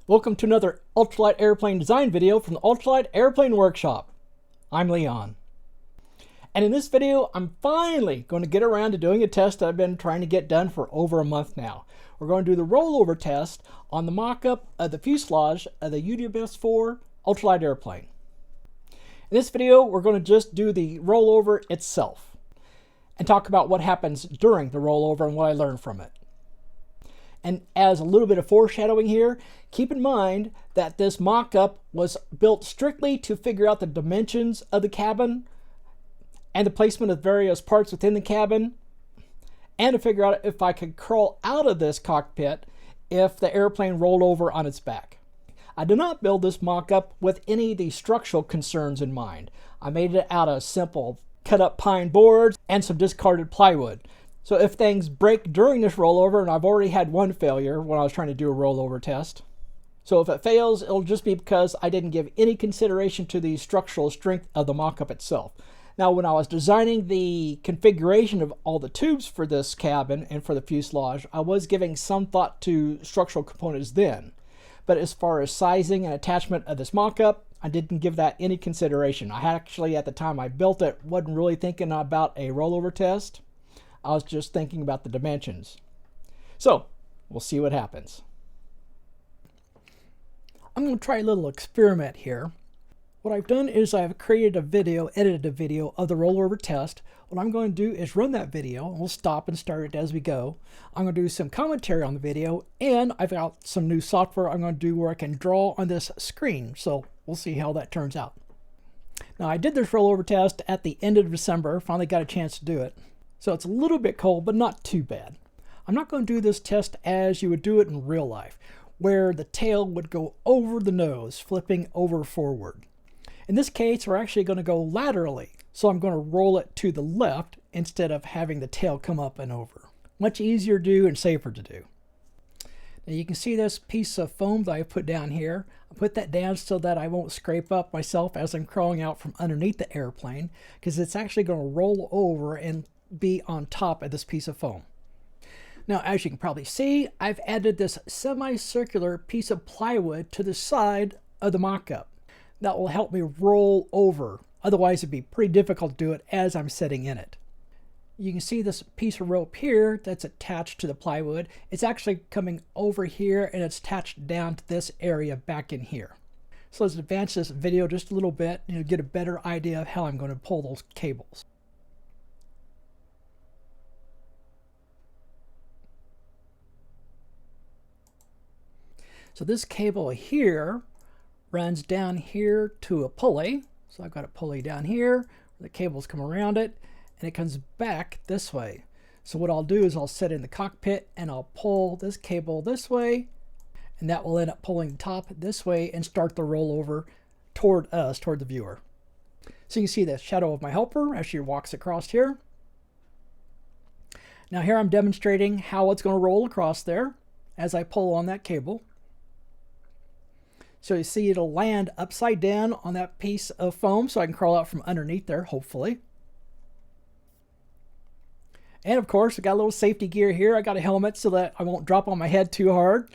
Welcome to another Ultralight Airplane Design video from the Ultralight Airplane Workshop. I'm Leon. And in this video, I'm finally going to get around to doing a test that I've been trying to get done for over a month now. We're going to do the rollover test on the mock-up of the fuselage of the UWS-4 ultralight airplane. In this video, we're going to just do the rollover itself and talk about what happens during the rollover and what I learned from it. And as a little bit of foreshadowing here, keep in mind that this mock-up was built strictly to figure out the dimensions of the cabin and the placement of various parts within the cabin, and to figure out if I could crawl out of this cockpit if the airplane rolled over on its back. I did not build this mock-up with any of the structural concerns in mind. I made it out of simple cut-up pine boards and some discarded plywood. So if things break during this rollover, and I've already had one failure when I was trying to do a rollover test. So if it fails, it'll just be because I didn't give any consideration to the structural strength of the mock-up itself. Now, when I was designing the configuration of all the tubes for this cabin and for the fuselage, I was giving some thought to structural components then. But as far as sizing and attachment of this mock-up, I didn't give that any consideration. I actually, at the time I built it, wasn't really thinking about a rollover test. I was just thinking about the dimensions. So, we'll see what happens. I'm going to try a little experiment here. What I've done is I've created a video, edited a video of the rollover test. What I'm going to do is run that video, and we'll stop and start it as we go. I'm going to do some commentary on the video, and I've got some new software I'm going to do where I can draw on this screen. So, we'll see how that turns out. Now, I did this rollover test at the end of December, finally got a chance to do it. So it's a little bit cold, but not too bad. I'm not going to do this test as you would do it in real life, where the tail would go over the nose, flipping over forward. In this case, we're actually going to go laterally, so I'm going to roll it to the left instead of having the tail come up and over. Much easier to do and safer to do. Now you can see this piece of foam that I put down here. I put that down so that I won't scrape up myself as I'm crawling out from underneath the airplane, because it's actually going to roll over and be on top of this piece of foam. Now, as you can probably see, I've added this semicircular piece of plywood to the side of the mock-up. That will help me roll over. Otherwise, it'd be pretty difficult to do it as I'm sitting in it. You can see this piece of rope here that's attached to the plywood. It's actually coming over here and it's attached down to this area back in here. So let's advance this video just a little bit and you'll get a better idea of how I'm going to pull those cables. So this cable here runs down here to a pulley. So I've got a pulley down here, the cables come around it, and it comes back this way. So what I'll do is I'll sit in the cockpit and I'll pull this cable this way, and that will end up pulling the top this way and start the rollover toward us, toward the viewer. So you can see the shadow of my helper as she walks across here. Now here I'm demonstrating how it's going to roll across there as I pull on that cable. So you see it'll land upside down on that piece of foam so I can crawl out from underneath there, hopefully. And of course, I got a little safety gear here. I got a helmet so that I won't drop on my head too hard.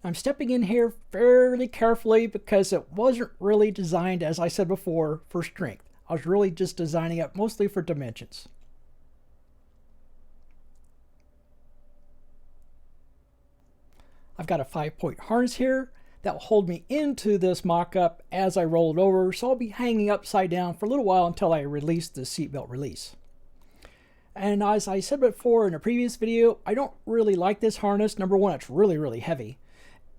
I'm stepping in here fairly carefully because it wasn't really designed, as I said before, for strength. I was really just designing it mostly for dimensions. I've got a 5-point harness here that will hold me into this mock-up as I roll it over, so I'll be hanging upside down for a little while until I release the seatbelt release. And as I said before in a previous video, I don't really like this harness. Number one, it's really, really heavy.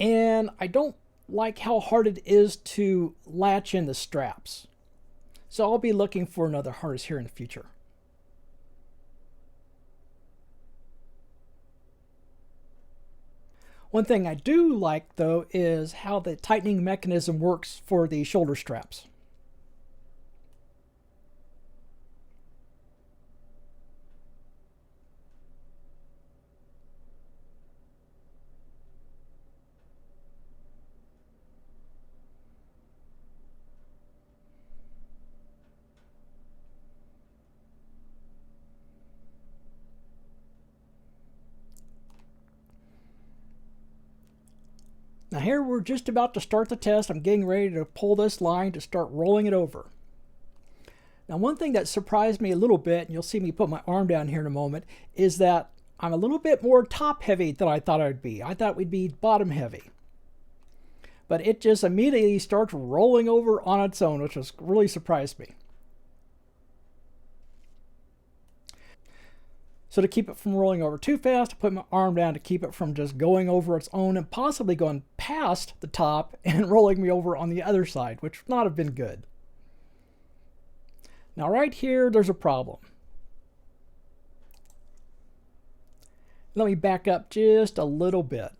And I don't like how hard it is to latch in the straps. So I'll be looking for another harness here in the future. One thing I do like, though, is how the tightening mechanism works for the shoulder straps. Now here we're just about to start the test. I'm getting ready to pull this line to start rolling it over. Now one thing that surprised me a little bit, and you'll see me put my arm down here in a moment, is that I'm a little bit more top heavy than I thought I would be. I thought we'd be bottom heavy. But it just immediately starts rolling over on its own, which has really surprised me. So to keep it from rolling over too fast, I put my arm down to keep it from just going over its own and possibly going past the top and rolling me over on the other side, which would not have been good. Now right here, there's a problem. Let me back up just a little bit.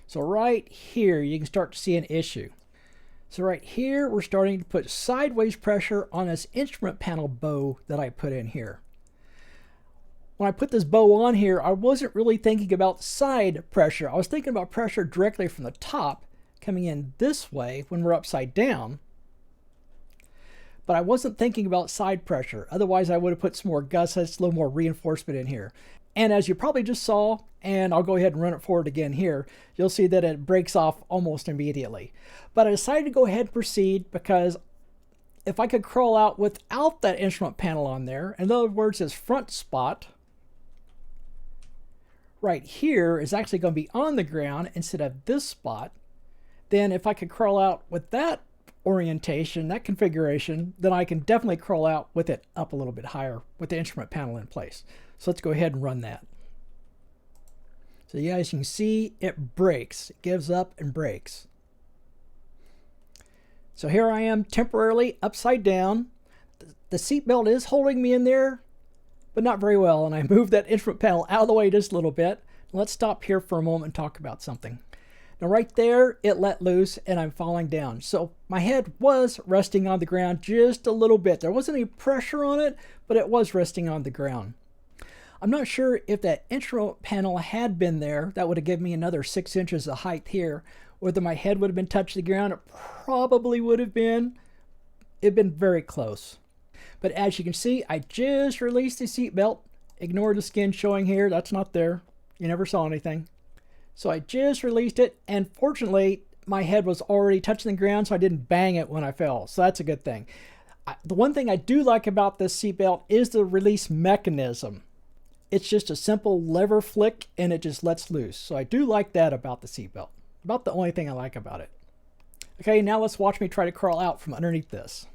So right here, you can start to see an issue. So right here, we're starting to put sideways pressure on this instrument panel bow that I put in here. When I put this bow on here, I wasn't really thinking about side pressure. I was thinking about pressure directly from the top coming in this way when we're upside down. But I wasn't thinking about side pressure. Otherwise, I would have put some more gussets, a little more reinforcement in here. And as you probably just saw, and I'll go ahead and run it forward again here, you'll see that it breaks off almost immediately. But I decided to go ahead and proceed because if I could crawl out without that instrument panel on there, in other words, this front spot right here is actually going to be on the ground instead of this spot, then if I could crawl out with that orientation, that configuration, then I can definitely crawl out with it up a little bit higher with the instrument panel in place. So let's go ahead and run that. So yeah, as you can see, it breaks. It gives up and breaks. So here I am temporarily upside down. The seat belt is holding me in there, but not very well. And I moved that instrument panel out of the way just a little bit. Let's stop here for a moment and talk about something. Now right there, it let loose and I'm falling down. So my head was resting on the ground just a little bit. There wasn't any pressure on it, but it was resting on the ground. I'm not sure if that instrument panel had been there, that would have given me another 6 inches of height here. Whether my head would have been touching the ground, it probably would have been. It'd been very close. But as you can see, I just released the seat belt. Ignore the skin showing here, that's not there. You never saw anything. So I just released it, and fortunately, my head was already touching the ground, so I didn't bang it when I fell. So that's a good thing. The one thing I do like about this seatbelt is the release mechanism. It's just a simple lever flick, and it just lets loose. So I do like that about the seatbelt. About the only thing I like about it. Okay, now let's watch me try to crawl out from underneath this.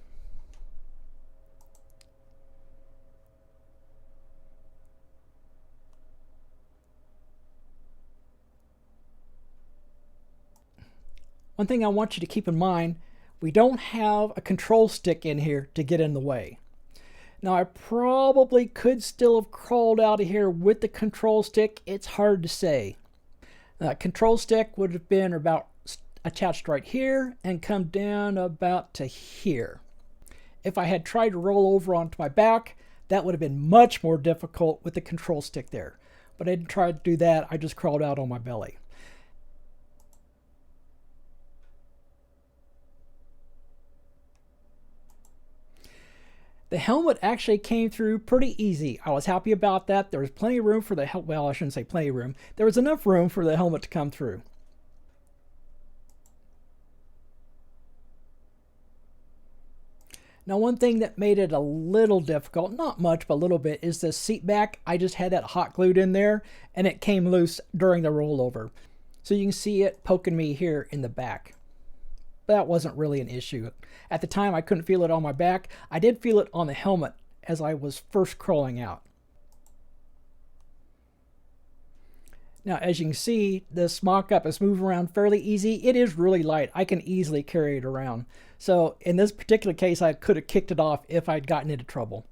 One thing I want you to keep in mind, we don't have a control stick in here to get in the way. Now I probably could still have crawled out of here with the control stick. It's hard to say. That control stick would have been about attached right here and come down about to here. If I had tried to roll over onto my back, that would have been much more difficult with the control stick there. But I didn't try to do that. I just crawled out on my belly. The helmet actually came through pretty easy. I was happy about that. There was plenty of room for the helmet. Well, I shouldn't say plenty of room. There was enough room for the helmet to come through. Now, one thing that made it a little difficult, not much, but a little bit, is the seat back. I just had that hot glued in there, and it came loose during the rollover. So you can see it poking me here in the back. That wasn't really an issue. At the time, I couldn't feel it on my back. I did feel it on the helmet as I was first crawling out. Now, as you can see, this mock-up is moving around fairly easy. It is really light. I can easily carry it around. So in this particular case, I could have kicked it off if I'd gotten into trouble.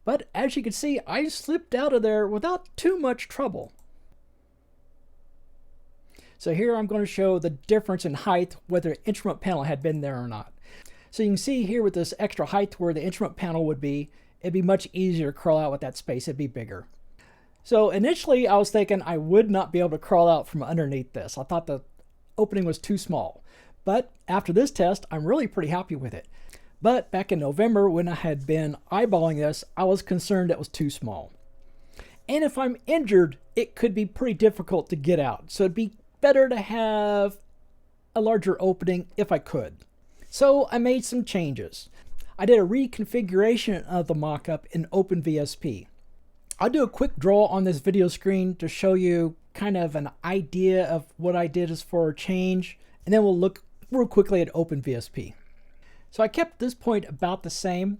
But as you can see, I slipped out of there without too much trouble. So here I'm going to show the difference in height, whether the instrument panel had been there or not. So you can see here with this extra height where the instrument panel would be, it'd be much easier to crawl out with that space. It'd be bigger. So initially I was thinking I would not be able to crawl out from underneath this. I thought the opening was too small. But after this test, I'm really pretty happy with it. But back in November when I had been eyeballing this, I was concerned it was too small. And if I'm injured, it could be pretty difficult to get out. So it'd be better to have a larger opening if I could. So I made some changes. I did a reconfiguration of the mock-up in OpenVSP. I'll do a quick draw on this video screen to show you kind of an idea of what I did as for a change, and then we'll look real quickly at OpenVSP. So I kept this point about the same,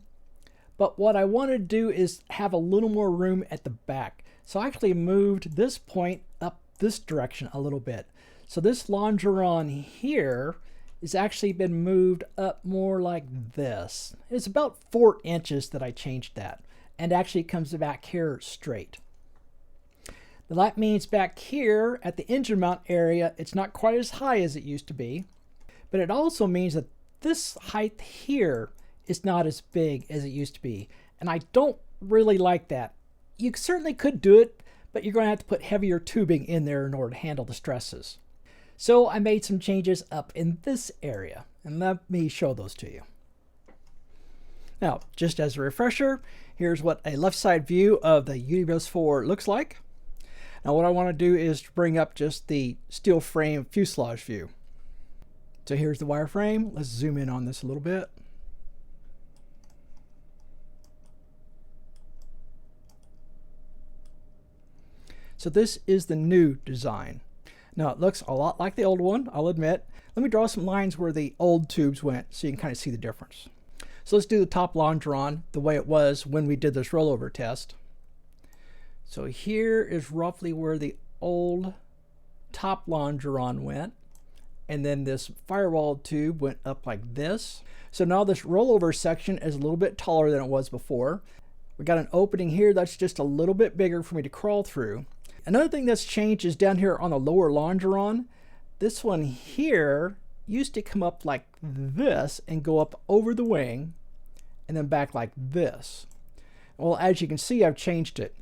but what I want to do is have a little more room at the back. So I actually moved this point up this direction a little bit. So this longeron here has actually been moved up more like this. It's about 4 inches that I changed that, and actually comes back here straight. Now that means back here at the engine mount area, it's not quite as high as it used to be, but it also means that this height here is not as big as it used to be, and I don't really like that. You certainly could do it, but you're going to have to put heavier tubing in there in order to handle the stresses. So I made some changes up in this area, and let me show those to you. Now, just as a refresher, here's what a left side view of the UWS-4 looks like. Now what I want to do is bring up just the steel frame fuselage view. So here's the wireframe. Let's zoom in on this a little bit. So this is the new design. Now it looks a lot like the old one, I'll admit. Let me draw some lines where the old tubes went so you can kind of see the difference. So let's do the top longeron the way it was when we did this rollover test. So here is roughly where the old top longeron went. And then this firewall tube went up like this. So now this rollover section is a little bit taller than it was before. We got an opening here that's just a little bit bigger for me to crawl through. Another thing that's changed is down here on the lower longeron. This one here used to come up like this and go up over the wing and then back like this. Well, as you can see, I've changed it.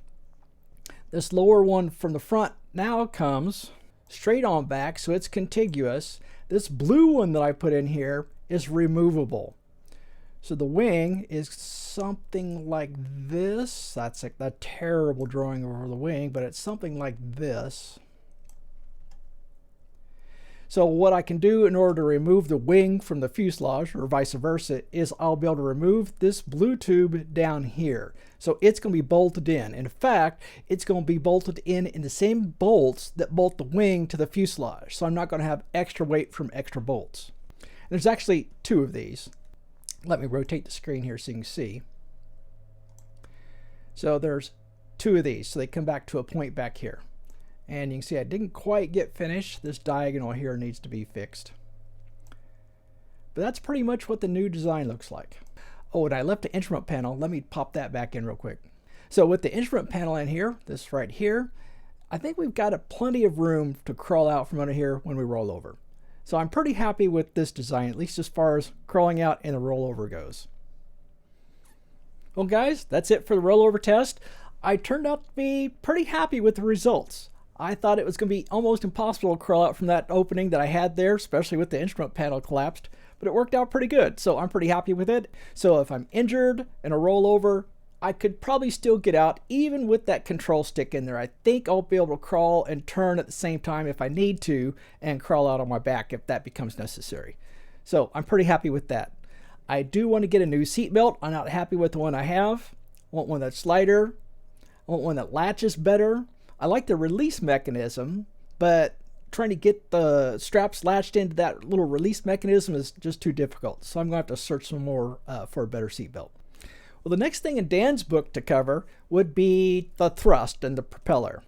This lower one from the front now comes straight on back, so it's contiguous. This blue one that I put in here is removable. So the wing is something like this. That's like a terrible drawing over the wing, but it's something like this. So what I can do in order to remove the wing from the fuselage, or vice versa, is I'll be able to remove this blue tube down here. So it's going to be bolted in. In fact, it's going to be bolted in the same bolts that bolt the wing to the fuselage. So I'm not going to have extra weight from extra bolts. And there's actually 2 of these. Let me rotate the screen here so you can see. So there's 2 of these. So they come back to a point back here. And you can see I didn't quite get finished. This diagonal here needs to be fixed. But that's pretty much what the new design looks like. Oh, and I left the instrument panel. Let me pop that back in real quick. So with the instrument panel in here, this right here, I think we've got plenty of room to crawl out from under here when we roll over. So I'm pretty happy with this design, at least as far as crawling out and the rollover goes. Well guys, that's it for the rollover test. I turned out to be pretty happy with the results. I thought it was going to be almost impossible to crawl out from that opening that I had there, especially with the instrument panel collapsed, but it worked out pretty good, so I'm pretty happy with it. So if I'm injured in a rollover, I could probably still get out even with that control stick in there. I think I'll be able to crawl and turn at the same time if I need to, and crawl out on my back if that becomes necessary. So I'm pretty happy with that. I do want to get a new seat belt. I'm not happy with the one I have. I want one that's lighter. I want one that latches better. I like the release mechanism, but trying to get the straps latched into that little release mechanism is just too difficult. So I'm going to have to search some more for a better seatbelt. Well, the next thing in Dan's book to cover would be the thrust and the propeller.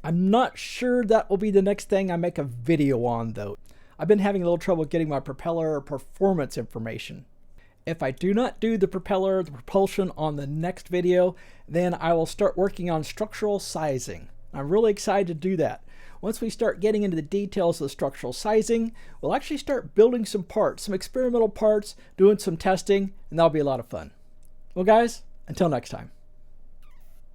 I'm not sure that will be the next thing I make a video on, though. I've been having a little trouble getting my propeller performance information. If I do not do the propeller, the propulsion on the next video, then I will start working on structural sizing. I'm really excited to do that. Once we start getting into the details of the structural sizing, we'll actually start building some parts, some experimental parts, doing some testing, and that'll be a lot of fun. Well guys, until next time.